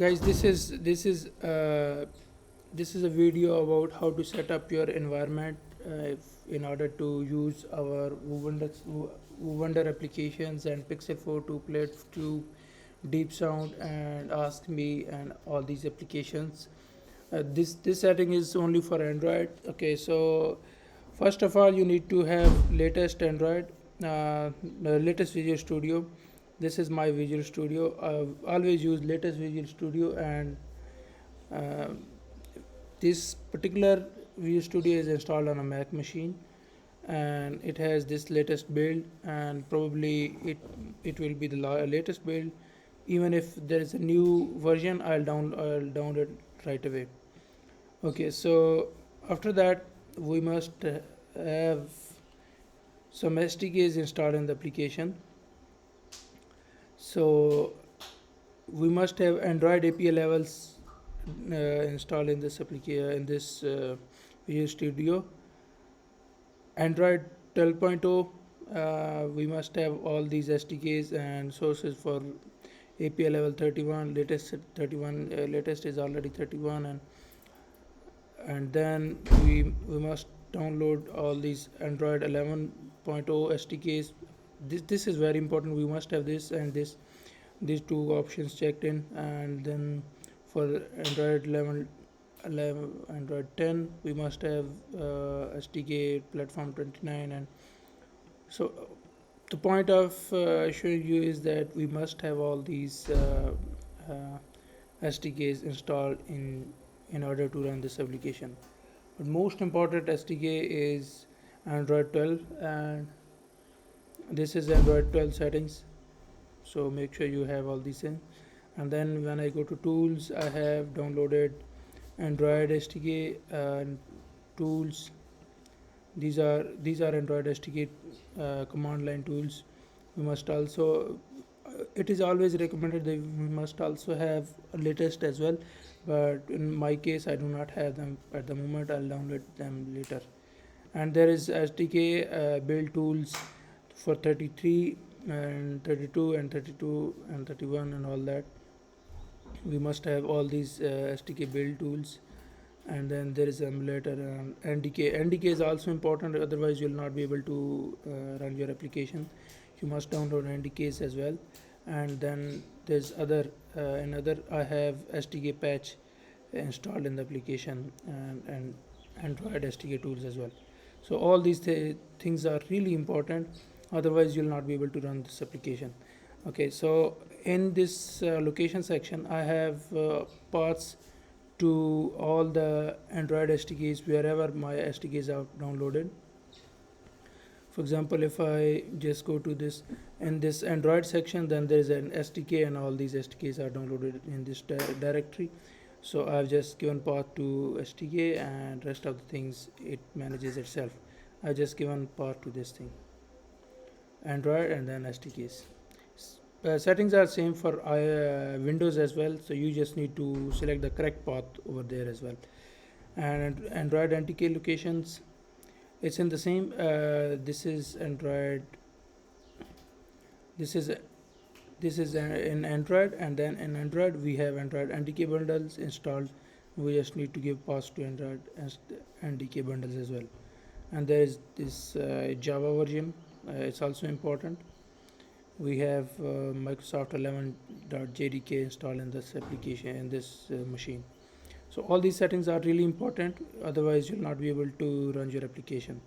Guys, this is a video about how to set up your environment in order to use our Wonder applications and Pixel 4 to Plate 2, Deep Sound and Ask Me and all these applications. This setting is only for Android. Okay, so first of all, you need to have latest Android, the latest Visual Studio. This is my Visual Studio. I always use latest Visual Studio, and uh, this particular Visual Studio is installed on a Mac machine, and it has this latest build, and probably it will be the latest build. Even if there is a new version, I'll download right away. Okay, so after that we must have some SDKs installed in the application. So we must have Android API levels installed in this application, in this Visual Studio. Android 12.0, we must have all these SDKs and sources for API level 31. Latest is already 31, and then we must download all these Android 11.0 SDKs. This is very important. We must have this and these two options checked in. And then for Android 11 Android 10, we must have SDK platform 29. And so the point of showing you is that we must have all these SDKs installed in order to run this application. But most important SDK is Android 12, and this is Android 12 settings. So make sure you have all these in. And then when I go to tools, I have downloaded Android SDK and tools. These are Android SDK command line tools. We must also it is always recommended that we must also have latest as well, but in my case I do not have them at the moment. I'll download them later. And there is SDK build tools for 33 and 32 and 32 and 31 and all that. We must have all these SDK build tools. And then there is emulator and NDK is also important, otherwise you'll not be able to run your application. You must download NDKs as well. And then there's other I have SDK patch installed in the application, and Android SDK tools as well. So all these things are really important, otherwise you'll not be able to run this application. Okay, so in this location section I have paths to all the Android SDKs wherever my SDKs are downloaded. For example, if I just go to this in this Android section, then there is an SDK and all these SDKs are downloaded in this directory. So I've just given path to SDK, and rest of the things it manages itself. I've just given path to this thing, Android and then SDKs. Settings are same for Windows as well, so you just need to select the correct path over there as well. And Android NTK locations, it's in the same. This is Android. This is in Android, and then in Android we have Android NTK bundles installed. We just need to give path to Android NTK bundles as well. And there is this Java version. It's also important. We have Microsoft 11.jdk installed in this application, in this machine. So all these settings are really important, otherwise you'll not be able to run your application.